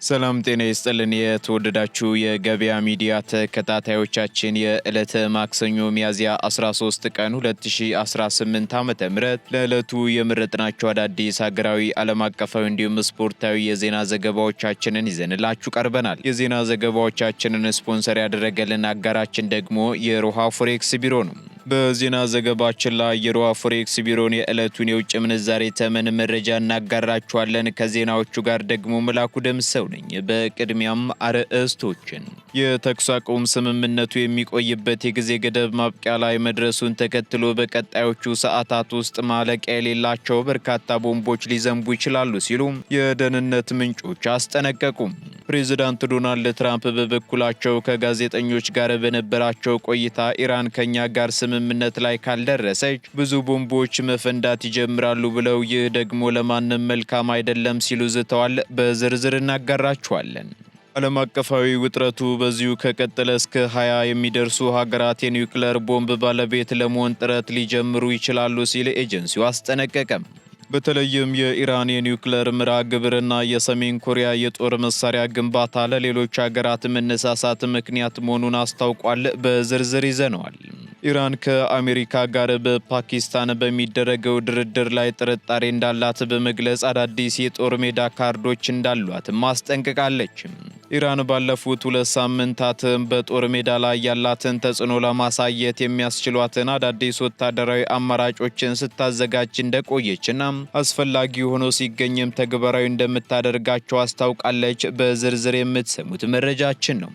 ሰላም ጤና ይስጥልን የተወደዳችሁ የገበያ ሚዲያ ተከታታዮቻችን የዕለተ ማክሰኞ ሚያዝያ 13 ቀን 2018 ዓ.ም ለዕለቱ የመረጥናቸው አዳዲስ ሀገራዊ ዓለም አቀፋዊ እንዲሁም ስፖርታዊ የዜና ዘገባዎቻችንን ይዘንላችሁ ቀርበናል። የዜና ዘገባዎቻችንን ስፖንሰር ያደረገልን አጋራችን ደግሞ የሮሃ ፎሬክስ ቢሮ ነው። በዜና ዘገባችን ላይ የሮሃ ፎሬክስ ቢሮን የዕለቱን የውጭ ምንዛሬ ተመን መረጃ እናጋራችኋለን። ከዜናዎቹ ጋር ደግሞ መላኩ ደምሰው ነኝ። በቅድሚያም አርዕስቶችን የተኩስ አቁም ስምምነቱ የሚቆይበት የጊዜ ገደብ ማብቂያ ላይ መድረሱን ተከትሎ በቀጣዮቹ ሰዓታት ውስጥ ማለቂያ የሌላቸው በርካታ ቦምቦች ሊዘንቡ ይችላሉ ሲሉ የደህንነት ምንጮች አስጠነቀቁም። ፕሬዚዳንት ዶናልድ ትራምፕ በበኩላቸው ከጋዜጠኞች ጋር በነበራቸው ቆይታ ኢራን ከኛ ጋር ስምምነት ላይ ካልደረሰች ብዙ ቦምቦች መፈንዳት ይጀምራሉ ብለው ይህ ደግሞ ለማንም መልካም አይደለም ሲሉ ዝተዋል። በዝርዝር እናጋራችኋለን። ዓለም አቀፋዊ ውጥረቱ በዚሁ ከቀጠለ እስከ 20 የሚደርሱ ሀገራት የኒውክሌር ቦምብ ባለቤት ለመሆን ጥረት ሊጀምሩ ይችላሉ ሲል ኤጀንሲው አስጠነቀቀም። በተለይም የኢራን የኒውክሌር መርሃ ግብርና የሰሜን ኮሪያ የጦር መሳሪያ ግንባታ ለሌሎች ሀገራት መነሳሳት ምክንያት መሆኑን አስታውቋል። በዝርዝር ይዘነዋል። ኢራን ከአሜሪካ ጋር በፓኪስታን በሚደረገው ድርድር ላይ ጥርጣሬ እንዳላት በመግለጽ አዳዲስ የጦር ሜዳ ካርዶች እንዳሏት ማስጠንቀቃለች። ኢራን ባለፉት 2 ሳምንታት በጦር ሜዳ ላይ ያላትን ተጽዕኖ ለማሳየት የሚያስችሏትን አዳዲስ ወታደራዊ አማራጮችን ስታዘጋጅ እንደቆየችና አስፈላጊ ሆኖ ሲገኝም ተግባራዊ እንደምታደርጋቸው አስታውቃለች። በዝርዝር የምትሰሙት መረጃችን ነው።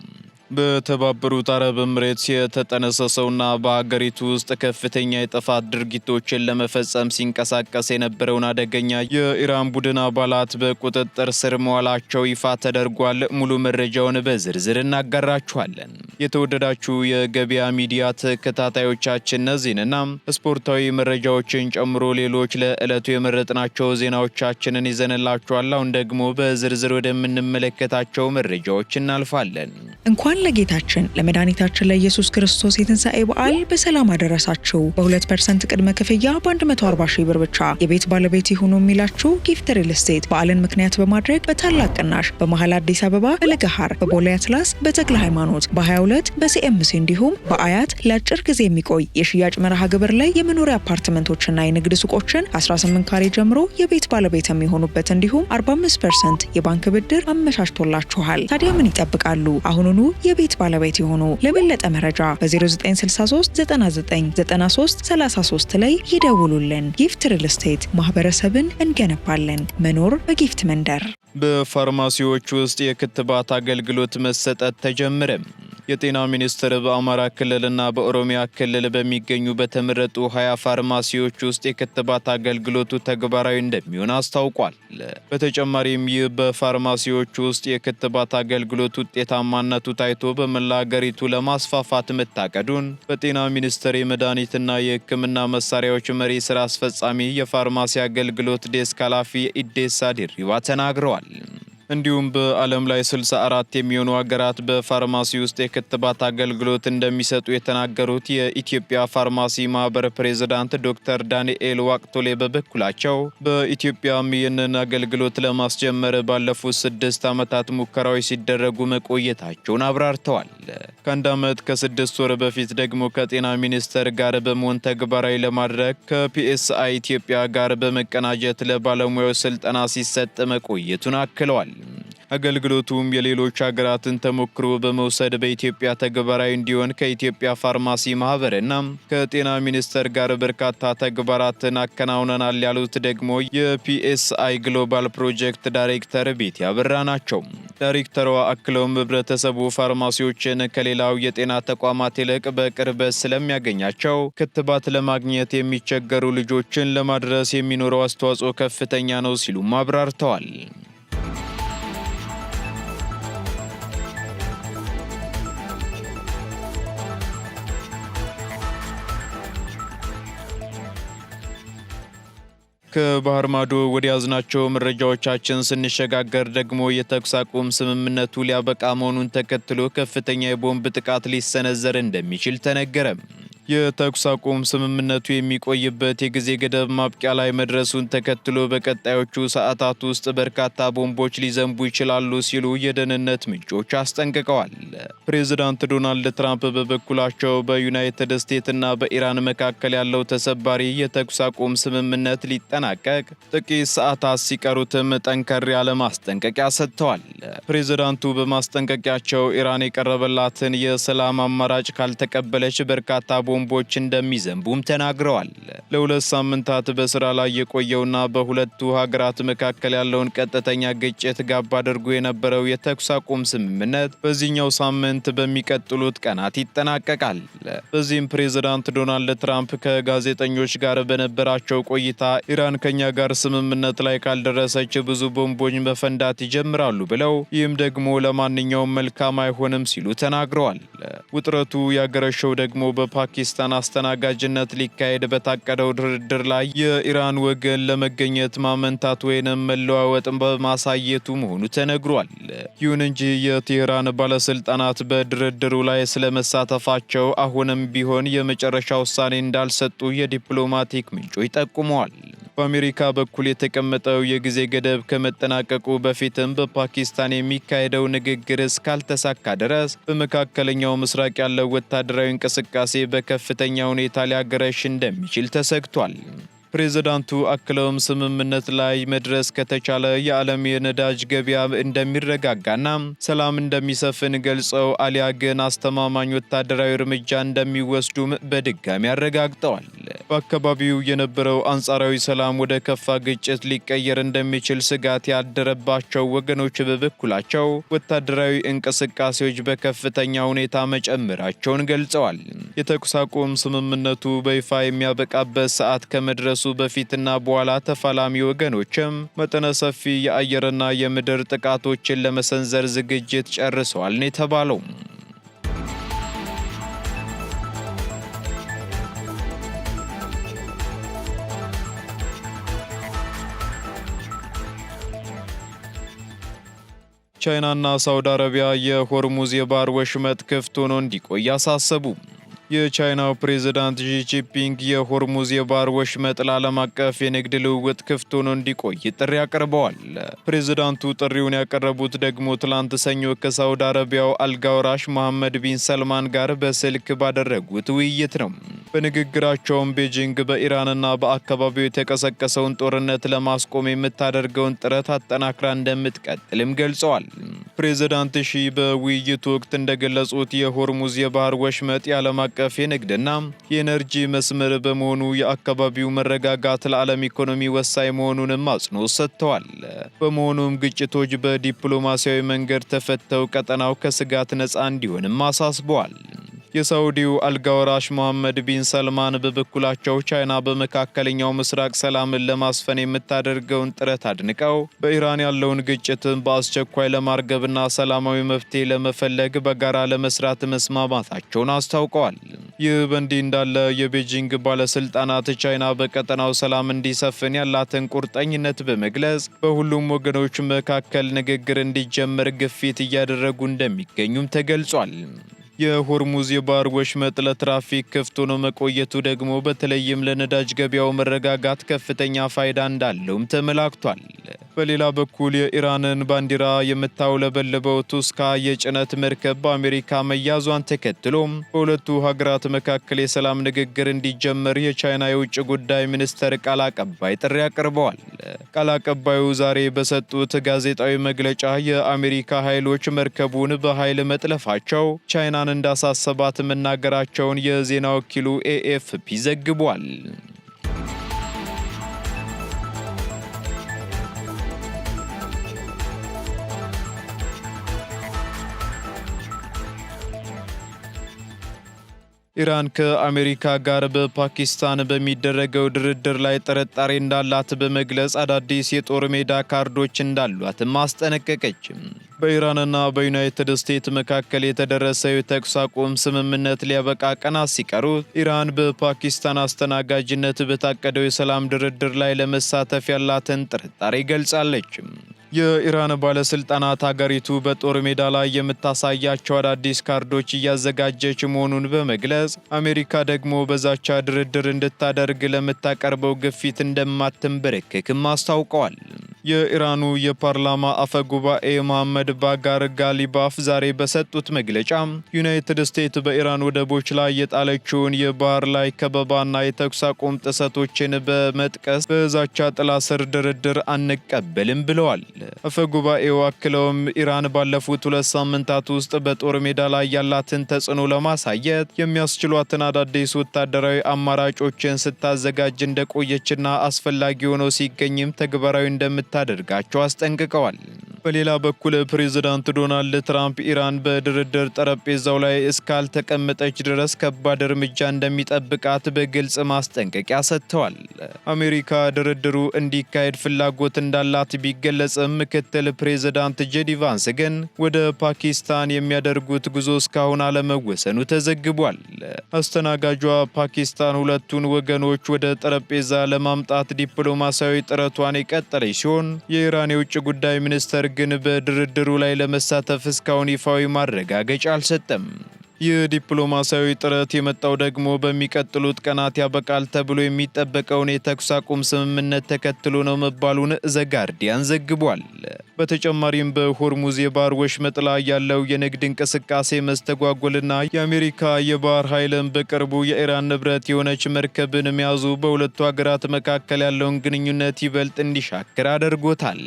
በተባበሩት አረብ ኤምሬትስ የተጠነሰሰውና በሀገሪቱ ውስጥ ከፍተኛ የጥፋት ድርጊቶችን ለመፈጸም ሲንቀሳቀስ የነበረውን አደገኛ የኢራን ቡድን አባላት በቁጥጥር ስር መዋላቸው ይፋ ተደርጓል። ሙሉ መረጃውን በዝርዝር እናጋራችኋለን። የተወደዳችሁ የገበያ ሚዲያ ተከታታዮቻችን እነዚህንና ስፖርታዊ መረጃዎችን ጨምሮ ሌሎች ለዕለቱ የመረጥናቸው ዜናዎቻችንን ይዘንላችኋል። አሁን ደግሞ በዝርዝር ወደምንመለከታቸው መረጃዎች እናልፋለን። እንኳን ለጌታችን ለመድኃኒታችን ለኢየሱስ ክርስቶስ የትንሣኤ በዓል በሰላም አደረሳችሁ። በ2% ቅድመ ክፍያ በ140 ሺህ ብር ብቻ የቤት ባለቤት ይሁኑ የሚላችሁ ጊፍት ሪል ስቴት በዓልን ምክንያት በማድረግ በታላቅ ቅናሽ በመሃል አዲስ አበባ በለገሃር በቦሌ አትላስ በተክለ ሃይማኖት በ22 በሲኤምሲ እንዲሁም በአያት ለአጭር ጊዜ የሚቆይ የሽያጭ መርሃ ግብር ላይ የመኖሪያ አፓርትመንቶችና የንግድ ሱቆችን 18 ካሬ ጀምሮ የቤት ባለቤት የሚሆኑበት እንዲሁም 45% የባንክ ብድር አመቻችቶላችኋል። ታዲያ ምን ይጠብቃሉ? አሁኑኑ የቤት ባለቤት የሆኑ። ለበለጠ መረጃ በ0963 99 93 33 ላይ ይደውሉልን። ጊፍት ሪል ስቴት ማህበረሰብን እንገነባለን። መኖር በጊፍት መንደር። በፋርማሲዎች ውስጥ የክትባት አገልግሎት መሰጠት ተጀመረ። የጤና ሚኒስቴር በአማራ ክልልና በኦሮሚያ ክልል በሚገኙ በተመረጡ 20 ፋርማሲዎች ውስጥ የክትባት አገልግሎቱ ተግባራዊ እንደሚሆን አስታውቋል። በተጨማሪም ይህ በፋርማሲዎች ውስጥ የክትባት አገልግሎት ውጤታማነቱ ታይቶ በመላ ሀገሪቱ ለማስፋፋት መታቀዱን በጤና ሚኒስቴር የመድኃኒትና የሕክምና መሳሪያዎች መሪ ስራ አስፈጻሚ የፋርማሲ አገልግሎት ዴስክ ኃላፊ ኢዴሳ ዲሪባ ተናግረዋል። እንዲሁም በዓለም ላይ 64 የሚሆኑ ሀገራት በፋርማሲ ውስጥ የክትባት አገልግሎት እንደሚሰጡ የተናገሩት የኢትዮጵያ ፋርማሲ ማህበር ፕሬዝዳንት ዶክተር ዳንኤል ዋቅቶሌ በበኩላቸው በኢትዮጵያም ይህንን አገልግሎት ለማስጀመር ባለፉት 6 ዓመታት ሙከራዎች ሲደረጉ መቆየታቸውን አብራርተዋል። ከአንድ ዓመት ከ6 ወር በፊት ደግሞ ከጤና ሚኒስቴር ጋር በመሆን ተግባራዊ ለማድረግ ከፒኤስአይ ኢትዮጵያ ጋር በመቀናጀት ለባለሙያዎች ስልጠና ሲሰጥ መቆየቱን አክለዋል። አገልግሎቱም የሌሎች ሀገራትን ተሞክሮ በመውሰድ በኢትዮጵያ ተግባራዊ እንዲሆን ከኢትዮጵያ ፋርማሲ ማህበርና ከጤና ሚኒስቴር ጋር በርካታ ተግባራትን አከናውነናል ያሉት ደግሞ የፒኤስአይ ግሎባል ፕሮጀክት ዳይሬክተር ቤት ያበራ ናቸው። ዳይሬክተሯ አክለውም ህብረተሰቡ ፋርማሲዎችን ከሌላው የጤና ተቋማት ይልቅ በቅርበት ስለሚያገኛቸው ክትባት ለማግኘት የሚቸገሩ ልጆችን ለማድረስ የሚኖረው አስተዋጽኦ ከፍተኛ ነው ሲሉም አብራርተዋል። ከባህር ማዶ ወደ ያዝናቸው መረጃዎቻችን ስንሸጋገር ደግሞ የተኩስ አቁም ስምምነቱ ሊያበቃ መሆኑን ተከትሎ ከፍተኛ የቦምብ ጥቃት ሊሰነዘር እንደሚችል ተነገረ። የተኩስ አቁም ስምምነቱ የሚቆይበት የጊዜ ገደብ ማብቂያ ላይ መድረሱን ተከትሎ በቀጣዮቹ ሰዓታት ውስጥ በርካታ ቦምቦች ሊዘንቡ ይችላሉ ሲሉ የደህንነት ምንጮች አስጠንቅቀዋል። ፕሬዚዳንት ዶናልድ ትራምፕ በበኩላቸው በዩናይትድ ስቴትስና በኢራን መካከል ያለው ተሰባሪ የተኩስ አቁም ስምምነት ሊጠናቀቅ ጥቂት ሰዓታት ሲቀሩትም ጠንከር ያለ ማስጠንቀቂያ ሰጥተዋል። ፕሬዚዳንቱ በማስጠንቀቂያቸው ኢራን የቀረበላትን የሰላም አማራጭ ካልተቀበለች በርካታ ቦምቦች እንደሚዘንቡም ተናግረዋል። ለ2 ሳምንታት በስራ ላይ የቆየውና በሁለቱ ሀገራት መካከል ያለውን ቀጥተኛ ግጭት ጋብ አድርጎ የነበረው የተኩስ አቁም ስምምነት በዚህኛው ሳምንት በሚቀጥሉት ቀናት ይጠናቀቃል። በዚህም ፕሬዚዳንት ዶናልድ ትራምፕ ከጋዜጠኞች ጋር በነበራቸው ቆይታ ኢራን ከኛ ጋር ስምምነት ላይ ካልደረሰች ብዙ ቦምቦች መፈንዳት ይጀምራሉ ብለው ይህም ደግሞ ለማንኛውም መልካም አይሆንም ሲሉ ተናግረዋል። ውጥረቱ ያገረሸው ደግሞ በፓኪስታን አስተናጋጅነት ሊካሄድ በታቀደው ድርድር ላይ የኢራን ወገን ለመገኘት ማመንታት ወይንም መለዋወጥ በማሳየቱ መሆኑ ተነግሯል። ይሁን እንጂ የቴህራን ባለስልጣናት በድርድሩ ላይ ስለመሳተፋቸው አሁንም ቢሆን የመጨረሻ ውሳኔ እንዳልሰጡ የዲፕሎማቲክ ምንጮች ጠቁመዋል። በአሜሪካ በኩል የተቀመጠው የጊዜ ገደብ ከመጠናቀቁ በፊትም በፓኪስታን የሚካሄደው ንግግር እስካልተሳካ ድረስ በመካከለኛው ምስራቅ ያለው ወታደራዊ እንቅስቃሴ በከፍተኛ ሁኔታ ሊያገረሽ እንደሚችል ተሰግቷል። ፕሬዚዳንቱ አክለውም ስምምነት ላይ መድረስ ከተቻለ የዓለም የነዳጅ ገበያ እንደሚረጋጋና ሰላም እንደሚሰፍን ገልጸው አሊያ ግን አስተማማኝ ወታደራዊ እርምጃ እንደሚወስዱም በድጋሚ አረጋግጠዋል። በአካባቢው የነበረው አንጻራዊ ሰላም ወደ ከፋ ግጭት ሊቀየር እንደሚችል ስጋት ያደረባቸው ወገኖች በበኩላቸው ወታደራዊ እንቅስቃሴዎች በከፍተኛ ሁኔታ መጨመራቸውን ገልጸዋል። የተኩስ አቁም ስምምነቱ በይፋ የሚያበቃበት ሰዓት ከመድረሱ በፊትና በኋላ ተፋላሚ ወገኖችም መጠነ ሰፊ የአየርና የምድር ጥቃቶችን ለመሰንዘር ዝግጅት ጨርሰዋል ነው የተባለው። ቻይናና ሳውዲ አረቢያ የሆርሙዝ የባህር ወሽመጥ ክፍት ሆኖ እንዲቆይ አሳሰቡ። የቻይናው ፕሬዝዳንት ዢ ጂንፒንግ የሆርሙዝ የባህር ወሽመጥ ለዓለም አቀፍ የንግድ ልውውጥ ክፍት ሆኖ እንዲቆይ ጥሪ አቅርበዋል። ፕሬዝዳንቱ ጥሪውን ያቀረቡት ደግሞ ትላንት ሰኞ ከሳውዲ አረቢያው አልጋወራሽ መሐመድ ቢን ሰልማን ጋር በስልክ ባደረጉት ውይይት ነው። በንግግራቸውም ቤጂንግ በኢራንና በአካባቢው የተቀሰቀሰውን ጦርነት ለማስቆም የምታደርገውን ጥረት አጠናክራ እንደምትቀጥልም ገልጸዋል። ፕሬዝዳንት ሺ በውይይቱ ወቅት እንደገለጹት የሆርሙዝ የባህር ወሽመጥ የዓለም አቀፍ የንግድና የኤነርጂ መስመር በመሆኑ የአካባቢው መረጋጋት ለዓለም ኢኮኖሚ ወሳኝ መሆኑንም አጽንኦት ሰጥተዋል። በመሆኑም ግጭቶች በዲፕሎማሲያዊ መንገድ ተፈተው ቀጠናው ከስጋት ነፃ እንዲሆንም አሳስበዋል። የሳውዲው አልጋወራሽ መሐመድ ቢን ሰልማን በበኩላቸው ቻይና በመካከለኛው ምስራቅ ሰላምን ለማስፈን የምታደርገውን ጥረት አድንቀው በኢራን ያለውን ግጭትን በአስቸኳይ ለማርገብና ሰላማዊ መፍትሄ ለመፈለግ በጋራ ለመስራት መስማማታቸውን አስታውቀዋል። ይህ በእንዲህ እንዳለ የቤጂንግ ባለስልጣናት ቻይና በቀጠናው ሰላም እንዲሰፍን ያላትን ቁርጠኝነት በመግለጽ በሁሉም ወገኖች መካከል ንግግር እንዲጀመር ግፊት እያደረጉ እንደሚገኙም ተገልጿል። የሆርሙዝ የባህር ወሽመጥ ለትራፊክ ክፍት ሆኖ መቆየቱ ደግሞ በተለይም ለነዳጅ ገበያው መረጋጋት ከፍተኛ ፋይዳ እንዳለውም ተመላክቷል። በሌላ በኩል የኢራንን ባንዲራ የምታውለበልበው ቱስካ የጭነት መርከብ በአሜሪካ መያዟን ተከትሎም በሁለቱ ሀገራት መካከል የሰላም ንግግር እንዲጀመር የቻይና የውጭ ጉዳይ ሚኒስተር ቃል አቀባይ ጥሪ አቅርበዋል። ቃል አቀባዩ ዛሬ በሰጡት ጋዜጣዊ መግለጫ የአሜሪካ ኃይሎች መርከቡን በኃይል መጥለፋቸው ቻይናን እንዳሳሰባት መናገራቸውን የዜና ወኪሉ ኤኤፍፒ ዘግቧል። ኢራን ከአሜሪካ ጋር በፓኪስታን በሚደረገው ድርድር ላይ ጥርጣሬ እንዳላት በመግለጽ አዳዲስ የጦር ሜዳ ካርዶች እንዳሏትም አስጠነቀቀች። በኢራንና በዩናይትድ ስቴትስ መካከል የተደረሰው የተኩስ አቁም ስምምነት ሊያበቃ ቀናት ሲቀሩት ኢራን በፓኪስታን አስተናጋጅነት በታቀደው የሰላም ድርድር ላይ ለመሳተፍ ያላትን ጥርጣሬ ገልጻለች። የኢራን ባለስልጣናት ሀገሪቱ በጦር ሜዳ ላይ የምታሳያቸው አዳዲስ ካርዶች እያዘጋጀች መሆኑን በመግለጽ አሜሪካ ደግሞ በዛቻ ድርድር እንድታደርግ ለምታቀርበው ግፊት እንደማትንበረከክም አስታውቀዋል። የኢራኑ የፓርላማ አፈ ጉባኤ መሐመድ ባጋር ጋሊባፍ ዛሬ በሰጡት መግለጫ ዩናይትድ ስቴትስ በኢራን ወደቦች ላይ የጣለችውን የባህር ላይ ከበባና የተኩስ አቁም ጥሰቶችን በመጥቀስ በዛቻ ጥላ ስር ድርድር አንቀበልም ብለዋል። አፈ ጉባኤው አክለውም ኢራን ባለፉት 2 ሳምንታት ውስጥ በጦር ሜዳ ላይ ያላትን ተጽዕኖ ለማሳየት የሚያስችሏትን አዳዲስ ወታደራዊ አማራጮችን ስታዘጋጅ እንደቆየችና አስፈላጊ ሆኖ ሲገኝም ተግባራዊ እንደምታደርጋቸው አስጠንቅቀዋል። በሌላ በኩል ፕሬዝዳንት ዶናልድ ትራምፕ ኢራን በድርድር ጠረጴዛው ላይ እስካልተቀመጠች ድረስ ከባድ እርምጃ እንደሚጠብቃት በግልጽ ማስጠንቀቂያ ሰጥተዋል። አሜሪካ ድርድሩ እንዲካሄድ ፍላጎት እንዳላት ቢገለጽም ምክትል ፕሬዝዳንት ጄዲ ቫንስ ግን ወደ ፓኪስታን የሚያደርጉት ጉዞ እስካሁን አለመወሰኑ ተዘግቧል። አስተናጋጇ ፓኪስታን ሁለቱን ወገኖች ወደ ጠረጴዛ ለማምጣት ዲፕሎማሲያዊ ጥረቷን የቀጠለች ሲሆን የኢራን የውጭ ጉዳይ ሚኒስትር ግን በድርድሩ ላይ ለመሳተፍ እስካሁን ይፋዊ ማረጋገጫ አልሰጠም። ይህ ዲፕሎማሲያዊ ጥረት የመጣው ደግሞ በሚቀጥሉት ቀናት ያበቃል ተብሎ የሚጠበቀውን የተኩስ አቁም ስምምነት ተከትሎ ነው መባሉን ዘ ጋርዲያን ዘግቧል። በተጨማሪም በሆርሙዝ የባህር ወሽመጥ ላይ ያለው የንግድ እንቅስቃሴ መስተጓጎልና የአሜሪካ የባህር ኃይልን በቅርቡ የኢራን ንብረት የሆነች መርከብን መያዙ በሁለቱ ሀገራት መካከል ያለውን ግንኙነት ይበልጥ እንዲሻክር አድርጎታል።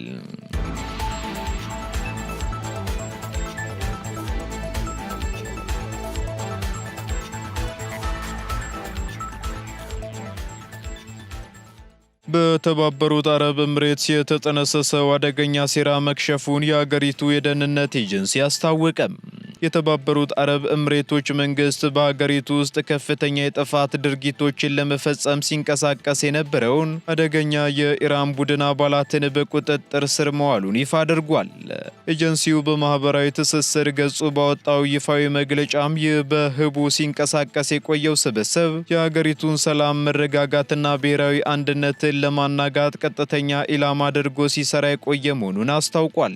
በተባበሩት አረብ ኤምሬትስ የተጠነሰሰው አደገኛ ሴራ መክሸፉን የአገሪቱ የደህንነት ኤጀንሲ አስታወቀም። የተባበሩት አረብ ኤምሬቶች መንግስት በሀገሪቱ ውስጥ ከፍተኛ የጥፋት ድርጊቶችን ለመፈጸም ሲንቀሳቀስ የነበረውን አደገኛ የኢራን ቡድን አባላትን በቁጥጥር ስር መዋሉን ይፋ አድርጓል። ኤጀንሲው በማህበራዊ ትስስር ገጹ ባወጣው ይፋዊ መግለጫም ይህ በህቡ ሲንቀሳቀስ የቆየው ስብስብ የሀገሪቱን ሰላም፣ መረጋጋትና ብሔራዊ አንድነትን ለማናጋት ቀጥተኛ ኢላማ አድርጎ ሲሰራ የቆየ መሆኑን አስታውቋል።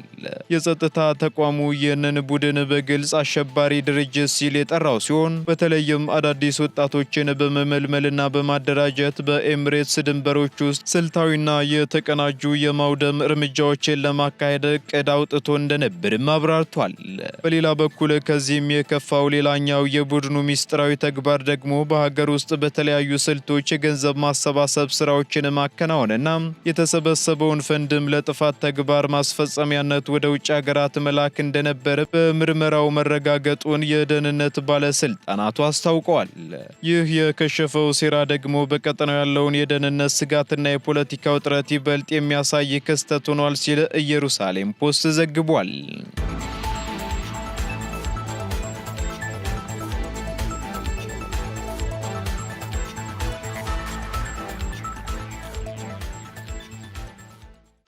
የጸጥታ ተቋሙ ይህንን ቡድን በግልጽ አሸባሪ ድርጅት ሲል የጠራው ሲሆን በተለይም አዳዲስ ወጣቶችን በመመልመልና በማደራጀት በኤምሬትስ ድንበሮች ውስጥ ስልታዊና የተቀናጁ የማውደም እርምጃዎችን ለማካሄድ እቅድ አውጥቶ እንደነበርም አብራርቷል። በሌላ በኩል ከዚህም የከፋው ሌላኛው የቡድኑ ሚስጥራዊ ተግባር ደግሞ በሀገር ውስጥ በተለያዩ ስልቶች የገንዘብ ማሰባሰብ ስራዎችን ማከናወንና የተሰበሰበውን ፈንድም ለጥፋት ተግባር ማስፈጸሚያነት ወደ ውጭ ሀገራት መላክ እንደነበረ በምርመራው መረጋገጡን የደህንነት ባለስልጣናቱ አስታውቀዋል። ይህ የከሸፈው ሴራ ደግሞ በቀጠናው ያለውን የደህንነት ስጋትና የፖለቲካ ውጥረት ይበልጥ የሚያሳይ ክስተት ሆኗል ሲል ኢየሩሳሌም ፖስት ዘግቧል።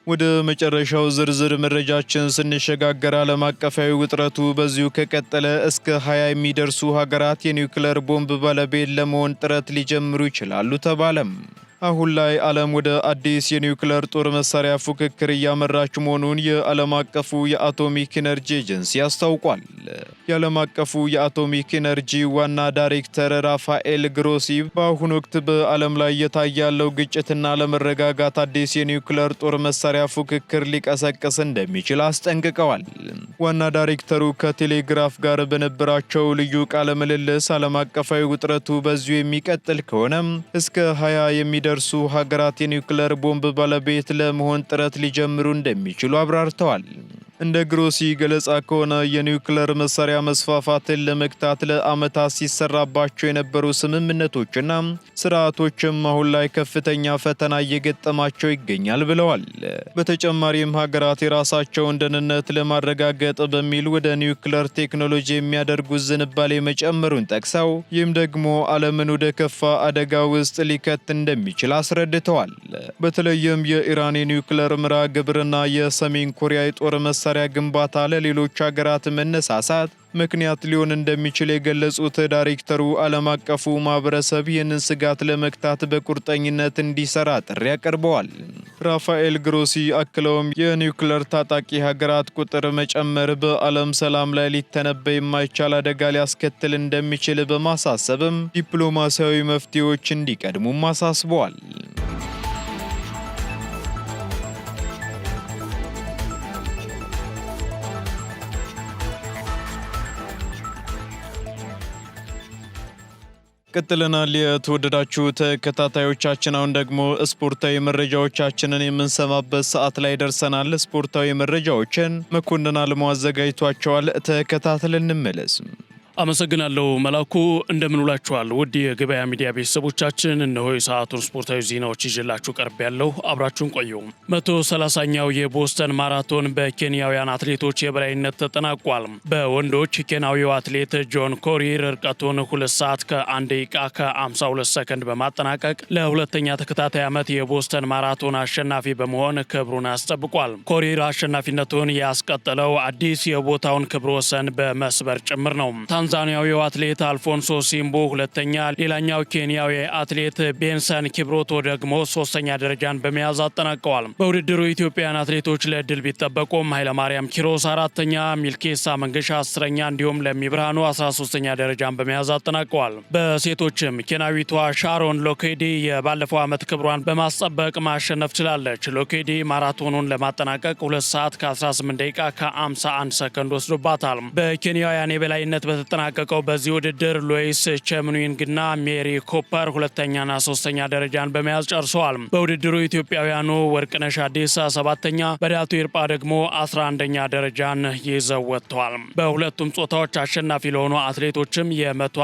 ወደ መጨረሻው ዝርዝር መረጃችን ስንሸጋገር ዓለም አቀፋዊ ውጥረቱ በዚሁ ከቀጠለ እስከ 20 የሚደርሱ ሀገራት የኒውክሌር ቦምብ ባለቤት ለመሆን ጥረት ሊጀምሩ ይችላሉ ተባለም። አሁን ላይ ዓለም ወደ አዲስ የኒውክሌር ጦር መሳሪያ ፉክክር እያመራች መሆኑን የዓለም አቀፉ የአቶሚክ ኤነርጂ ኤጀንሲ አስታውቋል። የዓለም አቀፉ የአቶሚክ ኤነርጂ ዋና ዳይሬክተር ራፋኤል ግሮሲ በአሁኑ ወቅት በዓለም ላይ እየታየ ያለው ግጭትና አለመረጋጋት አዲስ የኒውክሌር ጦር መሳሪያ ፉክክር ሊቀሰቅስ እንደሚችል አስጠንቅቀዋል። ዋና ዳይሬክተሩ ከቴሌግራፍ ጋር በነበራቸው ልዩ ቃለ ምልልስ ዓለም አቀፋዊ ውጥረቱ በዚሁ የሚቀጥል ከሆነም እስከ 20 የሚደርሱ ሀገራት የኒውክሌር ቦምብ ባለቤት ለመሆን ጥረት ሊጀምሩ እንደሚችሉ አብራርተዋል። እንደ ግሮሲ ገለጻ ከሆነ የኒውክሌር መሳሪያ መስፋፋትን ለመግታት ለዓመታት ሲሰራባቸው የነበሩ ስምምነቶችና ስርዓቶችም አሁን ላይ ከፍተኛ ፈተና እየገጠማቸው ይገኛል ብለዋል። በተጨማሪም ሀገራት የራሳቸውን ደህንነት ለማረጋገጥ በሚል ወደ ኒውክሌር ቴክኖሎጂ የሚያደርጉት ዝንባሌ መጨመሩን ጠቅሰው ይህም ደግሞ ዓለምን ወደ ከፋ አደጋ ውስጥ ሊከት እንደሚችል አስረድተዋል። በተለይም የኢራን የኒውክሌር መርሃ ግብርና የሰሜን ኮሪያ የጦር መሳሪያ ግንባታ ለሌሎች ሀገራት መነሳሳት ምክንያት ሊሆን እንደሚችል የገለጹት ዳይሬክተሩ ዓለም አቀፉ ማህበረሰብ ይህንን ስጋት ለመግታት በቁርጠኝነት እንዲሰራ ጥሪ አቅርበዋል። ራፋኤል ግሮሲ አክለውም የኒውክሌር ታጣቂ ሀገራት ቁጥር መጨመር በዓለም ሰላም ላይ ሊተነበይ የማይቻል አደጋ ሊያስከትል እንደሚችል በማሳሰብም ዲፕሎማሲያዊ መፍትሄዎች እንዲቀድሙም አሳስበዋል። ቀጥለናል። የተወደዳችሁ ተከታታዮቻችን አሁን ደግሞ ስፖርታዊ መረጃዎቻችንን የምንሰማበት ሰዓት ላይ ደርሰናል። ስፖርታዊ መረጃዎችን መኮንን አለሙ አዘጋጅቷቸዋል። ተከታትለን እንመለስ። አመሰግናለሁ መላኩ። እንደምንውላችኋል ውድ የገበያ ሚዲያ ቤተሰቦቻችን፣ እነሆ የሰዓቱን ስፖርታዊ ዜናዎች ይዤላችሁ ቀርብ ያለው አብራችሁን ቆዩ። 130ኛው የቦስተን ማራቶን በኬንያውያን አትሌቶች የበላይነት ተጠናቋል። በወንዶች ኬንያዊው አትሌት ጆን ኮሪር ርቀቱን 2 ሰዓት ከ1 ደቂቃ ከ52 ሰከንድ በማጠናቀቅ ለሁለተኛ ተከታታይ ዓመት የቦስተን ማራቶን አሸናፊ በመሆን ክብሩን አስጠብቋል። ኮሪር አሸናፊነቱን ያስቀጠለው አዲስ የቦታውን ክብረ ወሰን በመስበር ጭምር ነው። ታንዛኒያዊው አትሌት አልፎንሶ ሲምቦ ሁለተኛ፣ ሌላኛው ኬንያዊ አትሌት ቤንሰን ኪብሮቶ ደግሞ ሶስተኛ ደረጃን በመያዝ አጠናቀዋል። በውድድሩ ኢትዮጵያውያን አትሌቶች ለድል ቢጠበቁም ኃይለማርያም ኪሮስ አራተኛ፣ ሚልኬሳ መንገሻ 10ኛ እንዲሁም ለሚብርሃኑ 13ኛ ደረጃን በመያዝ አጠናቀዋል። በሴቶችም ኬንያዊቷ ሻሮን ሎኬዲ የባለፈው ዓመት ክብሯን በማስጠበቅ ማሸነፍ ችላለች። ሎኬዲ ማራቶኑን ለማጠናቀቅ 2 ሰዓት ከ18 ደቂቃ ከ51 ሰከንድ ወስዶባታል። በኬንያውያን የበላይነት በተጠናቀቀው በዚህ ውድድር ሉዊስ ቼምኑይንግና ሜሪ ኮፐር ሁለተኛና ሶስተኛ ደረጃን በመያዝ ጨርሰዋል። በውድድሩ ኢትዮጵያውያኑ ወርቅነሽ አዲስ 7ኛ፣ በዳቱ ይርጳ ደግሞ 11ኛ ደረጃን ይዘው ወጥተዋል። በሁለቱም ጾታዎች አሸናፊ ለሆኑ አትሌቶችም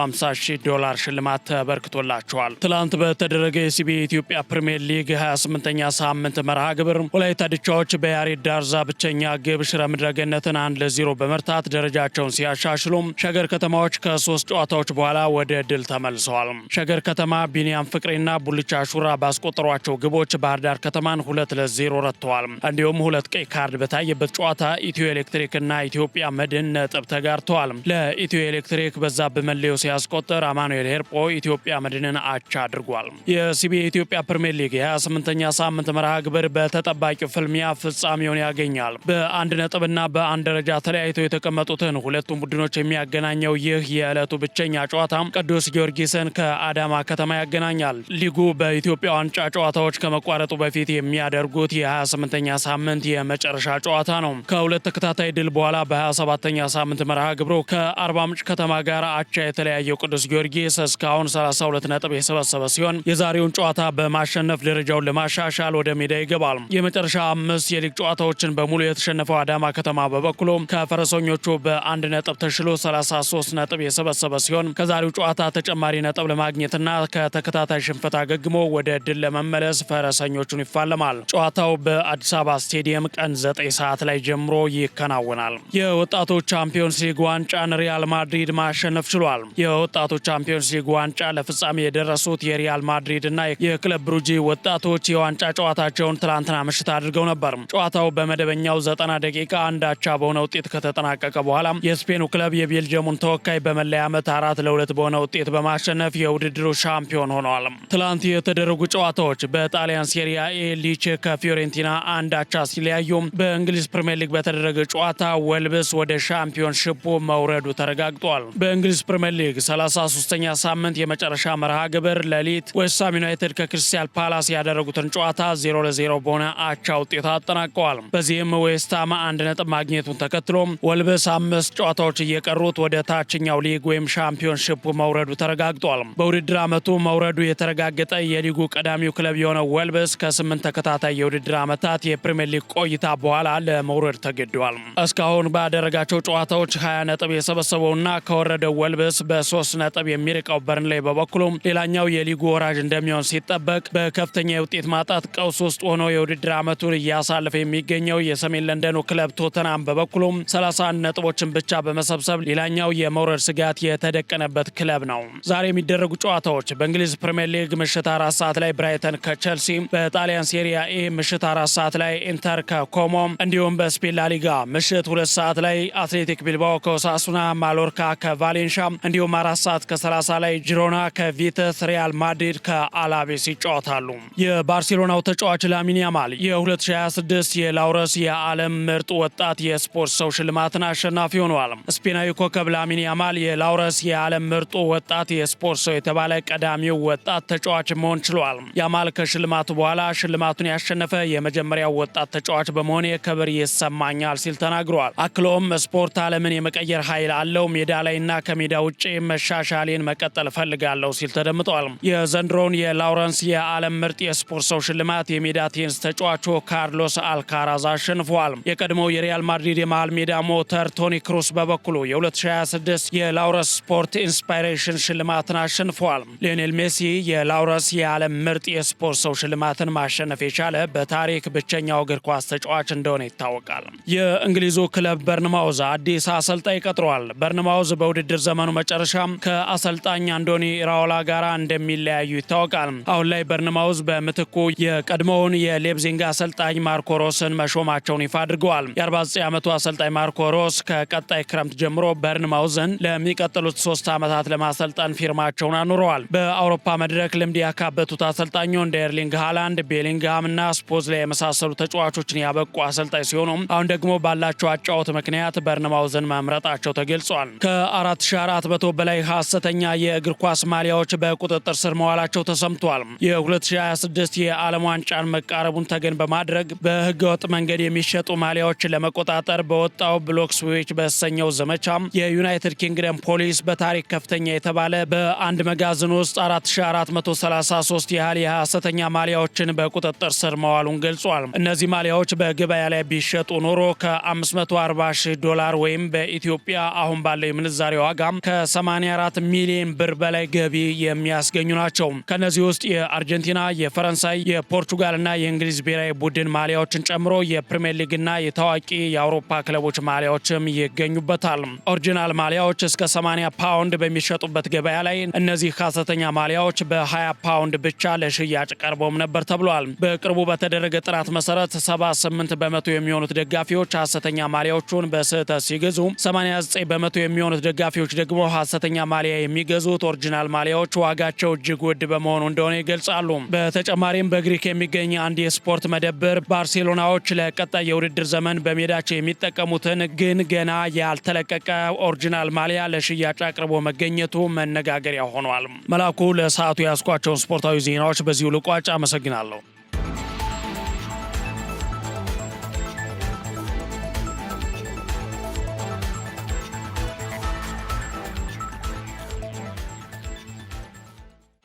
$150,000 ሽልማት ተበርክቶላቸዋል። ትላንት በተደረገ የሲቢኢ ኢትዮጵያ ፕሪሚየር ሊግ 28ኛ ሳምንት መርሃ ግብር ወላይታ ድቻዎች በያሬድ ዳርዛ ብቸኛ ግብ ሽረ ምድረገነትን 1-0 በመርታት ደረጃቸውን ሲያሻሽሉ ሸገር ከተማዎች ከ3 ጨዋታዎች በኋላ ወደ ድል ተመልሰዋል። ሸገር ከተማ ቢኒያም ፍቅሬና ቡልቻ ሹራ ባስቆጠሯቸው ግቦች ባህር ዳር ከተማን 2-0 ረትተዋል። እንዲሁም 2 ቀይ ካርድ በታየበት ጨዋታ ኢትዮ ኤሌክትሪክና ኢትዮጵያ መድን ነጥብ ተጋርተዋል። ለኢትዮ ኤሌክትሪክ በዛብህ መለዮ ሲያስቆጥር፣ አማኑኤል ሄርጶ ኢትዮጵያ መድንን አቻ አድርጓል። የሲቢኢ ኢትዮጵያ ፕሪሚየር ሊግ የ28ኛ ሳምንት መርሃ ግብር በተጠባቂው ፍልሚያ ፍጻሜውን ያገኛል። በ1 ነጥብና በ1 ደረጃ ተለያይተው የተቀመጡትን ሁለቱም ቡድኖች የሚያገናኘው ይህ የዕለቱ ብቸኛ ጨዋታ ቅዱስ ጊዮርጊስን ከአዳማ ከተማ ያገናኛል። ሊጉ በኢትዮጵያ ዋንጫ ጨዋታዎች ከመቋረጡ በፊት የሚያደርጉት የ28ኛ ሳምንት የመጨረሻ ጨዋታ ነው። ከሁለት ተከታታይ ድል በኋላ በ27ኛ ሳምንት መርሃ ግብሩ ከአርባ ምንጭ ከተማ ጋር አቻ የተለያየው ቅዱስ ጊዮርጊስ እስካሁን 32 ነጥብ የሰበሰበ ሲሆን የዛሬውን ጨዋታ በማሸነፍ ደረጃውን ለማሻሻል ወደ ሜዳ ይገባል። የመጨረሻ 5 የሊግ ጨዋታዎችን በሙሉ የተሸነፈው አዳማ ከተማ በበኩሉ ከፈረሰኞቹ በ1 ነጥብ ተሽሎ 33 ነጥብ የሰበሰበ ሲሆን ከዛሬው ጨዋታ ተጨማሪ ነጥብ ለማግኘትና ከተከታታይ ሽንፈት አገግሞ ወደ ድል ለመመለስ ፈረሰኞቹን ይፋለማል። ጨዋታው በአዲስ አበባ ስቴዲየም ቀን 9 ሰዓት ላይ ጀምሮ ይከናወናል። የወጣቶች ቻምፒዮንስ ሊግ ዋንጫን ሪያል ማድሪድ ማሸነፍ ችሏል። የወጣቶች ቻምፒዮንስ ሊግ ዋንጫ ለፍጻሜ የደረሱት የሪያል ማድሪድ እና የክለብ ብሩጂ ወጣቶች የዋንጫ ጨዋታቸውን ትላንትና ምሽት አድርገው ነበር። ጨዋታው በመደበኛው 90 ደቂቃ አንዳቻ በሆነ ውጤት ከተጠናቀቀ በኋላ የስፔኑ ክለብ የቤልጅየሙን ተወካይ በመለያ ዓመት 4-2 በሆነ ውጤት በማሸነፍ የውድድሩ ሻምፒዮን ሆነዋል። ትላንት የተደረጉ ጨዋታዎች በጣሊያን ሴሪያ ኤ ሊቼ ከፊዮሬንቲና አንዳቻ ሲለያዩ፣ በእንግሊዝ ፕሪሚየር ሊግ በተደረገ ጨዋታ ወልብስ ወደ ሻምፒዮንሺፑ መውረዱ ተረጋግጧል። በእንግሊዝ ፕሪሚየር ሊግ 33ኛ ሳምንት የመጨረሻ መርሃ ግብር ሌሊት ዌስትሃም ዩናይትድ ከክሪስታል ፓላስ ያደረጉትን ጨዋታ 0-0 በሆነ አቻ ውጤት አጠናቀዋል። በዚህም ዌስትሃም 1 ነጥብ ማግኘቱን ተከትሎ ወልብስ 5 ጨዋታዎች እየቀሩት ወደ ታችኛው ሊግ ወይም ሻምፒዮንሺፕ መውረዱ ተረጋግጧል። በውድድር ዓመቱ መውረዱ የተረጋገጠ የሊጉ ቀዳሚው ክለብ የሆነው ወልብስ ከ8 ተከታታይ የውድድር ዓመታት የፕሪሚየር ሊግ ቆይታ በኋላ ለመውረድ ተገዷል። እስካሁን ባደረጋቸው ጨዋታዎች 20 ነጥብ የሰበሰበውና ከወረደው ወልብስ በ3 ነጥብ የሚርቀው በርንሌይ በበኩሉ ሌላኛው የሊጉ ወራጅ እንደሚሆን ሲጠበቅ፣ በከፍተኛ የውጤት ማጣት ቀውስ ውስጥ ሆኖ የውድድር ዓመቱን እያሳለፈ የሚገኘው የሰሜን ለንደኑ ክለብ ቶተናም በበኩሉ 31 ነጥቦችን ብቻ በመሰብሰብ ሌላኛው የመውረድ ስጋት የተደቀነበት ክለብ ነው። ዛሬ የሚደረጉ ጨዋታዎች በእንግሊዝ ፕሪሚየር ሊግ ምሽት 4 ሰዓት ላይ ብራይተን ከቼልሲ፣ በጣሊያን ሴሪያ ኤ ምሽት 4 ሰዓት ላይ ኢንተር ከኮሞ እንዲሁም በስፔን ላሊጋ ምሽት 2 ሰዓት ላይ አትሌቲክ ቢልባኦ ከኦሳሱና፣ ማሎርካ ከቫሌንሻ እንዲሁም 4 ሰዓት ከ30 ላይ ጂሮና ከቪተስ፣ ሪያል ማድሪድ ከአላቤስ ይጫወታሉ። የባርሴሎናው ተጫዋች ላሚን ያማል የ2026 የላውረስ የዓለም ምርጥ ወጣት የስፖርት ሰው ሽልማትን አሸናፊ ሆኗል። ስፔናዊ ኮከብ ላሚን ያማል የላውረስ የዓለም ምርጡ ወጣት የስፖርት ሰው የተባለ ቀዳሚው ወጣት ተጫዋች መሆን ችሏል። ያማል ከሽልማቱ በኋላ ሽልማቱን ያሸነፈ የመጀመሪያው ወጣት ተጫዋች በመሆን ክብር ይሰማኛል ሲል ተናግሯል። አክሎም ስፖርት ዓለምን የመቀየር ኃይል አለው፣ ሜዳ ላይና ከሜዳ ውጭ መሻሻሌን መቀጠል ፈልጋለሁ ሲል ተደምጧል። የዘንድሮውን የላውረንስ የዓለም ምርጥ የስፖርት ሰው ሽልማት የሜዳ ቴኒስ ተጫዋቹ ካርሎስ አልካራዝ አሸንፏል። የቀድሞው የሪያል ማድሪድ የመሃል ሜዳ ሞተር ቶኒ ክሩስ በበኩሉ የ2026 የላውረስ ስፖርት ኢንስፓይሬሽን ሽልማትን አሸንፏል። ሊዮኔል ሜሲ የላውረስ የዓለም ምርጥ የስፖርት ሰው ሽልማትን ማሸነፍ የቻለ በታሪክ ብቸኛው እግር ኳስ ተጫዋች እንደሆነ ይታወቃል። የእንግሊዙ ክለብ በርንማውዝ አዲስ አሰልጣኝ ቀጥሯል። በርንማውዝ በውድድር ዘመኑ መጨረሻ ከአሰልጣኝ አንዶኒ ኢራኦላ ጋር እንደሚለያዩ ይታወቃል። አሁን ላይ በርንማውዝ በምትኩ የቀድሞውን የሌብዚንግ አሰልጣኝ ማርኮ ሮስን መሾማቸውን ይፋ አድርገዋል። የ49 ዓመቱ አሰልጣኝ ማርኮ ሮስ ከቀጣይ ክረምት ጀምሮ በርንማውዝን ለሚቀጥሉት 3 ዓመታት ለማሰልጠን ፊርማቸውን አኑረዋል። በአውሮፓ መድረክ ልምድ ያካበቱት አሰልጣኙ እንደ ኤርሊንግ ሃላንድ፣ ቤሊንግሃም እና ስፖዝላ የመሳሰሉ ተጫዋቾችን ያበቁ አሰልጣኝ ሲሆኑ አሁን ደግሞ ባላቸው አጫወት ምክንያት በርንማውዝን መምረጣቸው ተገልጿል። ከ4400 በላይ ሐሰተኛ የእግር ኳስ ማሊያዎች በቁጥጥር ስር መዋላቸው ተሰምቷል። የ2026 የዓለም ዋንጫን መቃረቡን ተገን በማድረግ በህገወጥ መንገድ የሚሸጡ ማሊያዎችን ለመቆጣጠር በወጣው ብሎክ ስዊች በተሰኘው ዘመቻ የዩናይትድ ኪንግደም ፖሊስ በታሪክ ከፍተኛ የተባለ በአንድ መጋዘን ውስጥ 4433 ያህል የሐሰተኛ ማሊያዎችን በቁጥጥር ስር መዋሉን ገልጿል። እነዚህ ማሊያዎች በገበያ ላይ ቢሸጡ ኖሮ ከ$540,000 ወይም በኢትዮጵያ አሁን ባለው የምንዛሬ ዋጋ ከ84 ሚሊዮን ብር በላይ ገቢ የሚያስገኙ ናቸው። ከነዚህ ውስጥ የአርጀንቲና፣ የፈረንሳይ፣ የፖርቹጋልና የእንግሊዝ ብሔራዊ ቡድን ማሊያዎችን ጨምሮ የፕሪሚየር ሊግና የታዋቂ የአውሮፓ ክለቦች ማሊያዎችም ይገኙበታል። ኦሪጂናል ማሊያዎች እስከ 80 ፓውንድ በሚሸጡበት ገበያ ላይ እነዚህ ሐሰተኛ ማሊያዎች በ20 ፓውንድ ብቻ ለሽያጭ ቀርበውም ነበር ተብሏል። በቅርቡ በተደረገ ጥናት መሰረት 78 በመቶ የሚሆኑት ደጋፊዎች ሐሰተኛ ማሊያዎቹን በስህተት ሲገዙ፣ 89 በመቶ የሚሆኑት ደጋፊዎች ደግሞ ሐሰተኛ ማሊያ የሚገዙት ኦሪጂናል ማሊያዎች ዋጋቸው እጅግ ውድ በመሆኑ እንደሆነ ይገልጻሉ። በተጨማሪም በግሪክ የሚገኝ አንድ የስፖርት መደብር ባርሴሎናዎች ለቀጣይ የውድድር ዘመን በሜዳቸው የሚጠቀሙትን ግን ገና ያልተለቀቀ ኦሪጂናል ማሊያ ለሽያጭ አቅርቦ መገኘቱ መነጋገሪያ ሆኗል። መላኩ ለሰዓቱ ያስኳቸውን ስፖርታዊ ዜናዎች በዚሁ ልቋጭ። አመሰግናለሁ።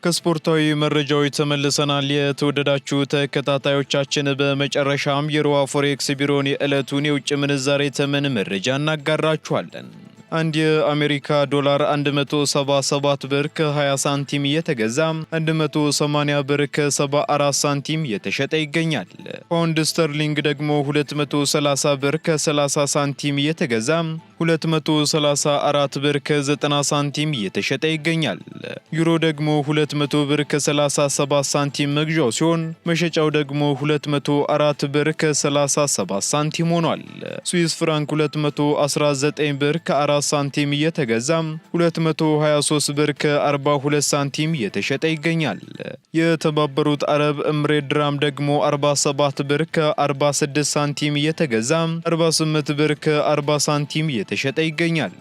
ከስፖርታዊ መረጃዎች ተመልሰናል። የተወደዳችሁ ተከታታዮቻችን፣ በመጨረሻም የሮሃ ፎሬክስ ቢሮን የዕለቱን የውጭ ምንዛሬ ተመን መረጃ እናጋራችኋለን። አንድ የአሜሪካ ዶላር 177 ብር ከ20 ሳንቲም እየተገዛ 180 ብር ከ74 ሳንቲም እየተሸጠ ይገኛል። ፓውንድ ስተርሊንግ ደግሞ 230 ብር ከ30 ሳንቲም እየተገዛ 234 ብር ከ90 ሳንቲም እየተሸጠ ይገኛል። ዩሮ ደግሞ 200 ብር ከ37 ሳንቲም መግዣው ሲሆን መሸጫው ደግሞ 204 ብር ከ37 ሳንቲም ሆኗል። ስዊስ ፍራንክ 219 ብር ከ4 ሳንቲም እየተገዛ 223 ብር ከ42 ሳንቲም እየተሸጠ ይገኛል። የተባበሩት አረብ ኤምሬት ድራም ደግሞ 47 ብር ከ46 ሳንቲም እየተገዛ 48 ብር ከ40 ሳንቲም እየተሸጠ ይገኛል።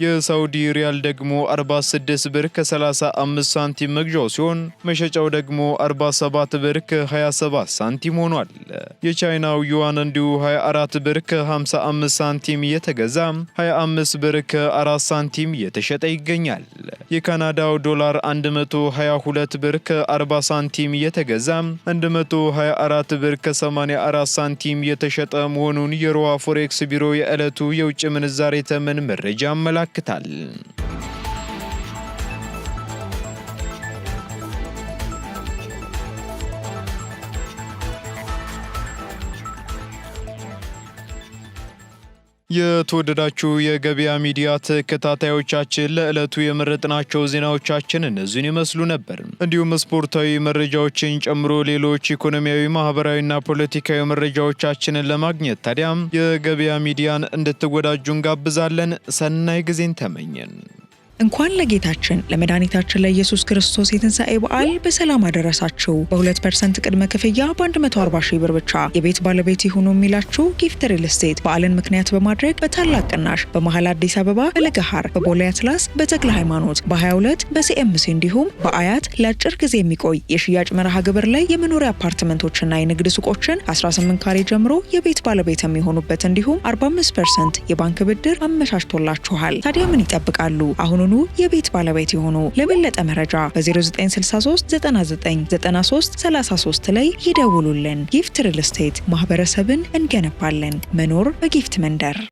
የሳውዲ ሪያል ደግሞ 46 ብር ከ35 ሳንቲም መግዣው ሲሆን መሸጫው ደግሞ 47 ብር ከ27 ሳንቲም ሆኗል። የቻይናው ዩዋን እንዲሁ 24 ብር ከ55 ሳንቲም እየተገዛ 25 ብር ከ4 ሳንቲም እየተሸጠ ይገኛል። የካናዳው ዶላር 122 ብር ከ40 ሳንቲም እየተገዛ 124 ብር ከ84 ሳንቲም እየተሸጠ መሆኑን የሮሃ ፎሬክስ ቢሮ የዕለቱ የውጭ ምንዛሬ ተመን መረጃ ያመለክታል። የተወደዳችሁ የገበያ ሚዲያ ተከታታዮቻችን ለዕለቱ የመረጥናቸው ዜናዎቻችን እነዚህን ይመስሉ ነበር። እንዲሁም ስፖርታዊ መረጃዎችን ጨምሮ ሌሎች ኢኮኖሚያዊ፣ ማህበራዊና ፖለቲካዊ መረጃዎቻችንን ለማግኘት ታዲያም የገበያ ሚዲያን እንድትወዳጁ እንጋብዛለን። ሰናይ ጊዜን ተመኘን። እንኳን ለጌታችን ለመድኃኒታችን ለኢየሱስ ክርስቶስ የትንሣኤ በዓል በሰላም አደረሳችሁ። በ2% ቅድመ ክፍያ በ140 ሺህ ብር ብቻ የቤት ባለቤት ይሁኑ የሚላችሁ ጊፍት ሪል ስቴት በዓልን ምክንያት በማድረግ በታላቅ ቅናሽ በመሃል አዲስ አበባ በለገሃር፣ በቦሌ አትላስ፣ በተክለ ሃይማኖት፣ በ22 በሲኤምሲ እንዲሁም በአያት ለአጭር ጊዜ የሚቆይ የሽያጭ መርሃ ግብር ላይ የመኖሪያ አፓርትመንቶችና የንግድ ሱቆችን 18 ካሬ ጀምሮ የቤት ባለቤት የሚሆኑበት እንዲሁም 45% የባንክ ብድር አመቻችቶላችኋል። ታዲያ ምን ይጠብቃሉ? አሁኑኑ የቤት ባለቤት የሆኑ። ለበለጠ መረጃ በ0963 99 93 33 ላይ ይደውሉልን። ጊፍት ሪል ስቴት ማህበረሰብን እንገነባለን። መኖር በጊፍት መንደር።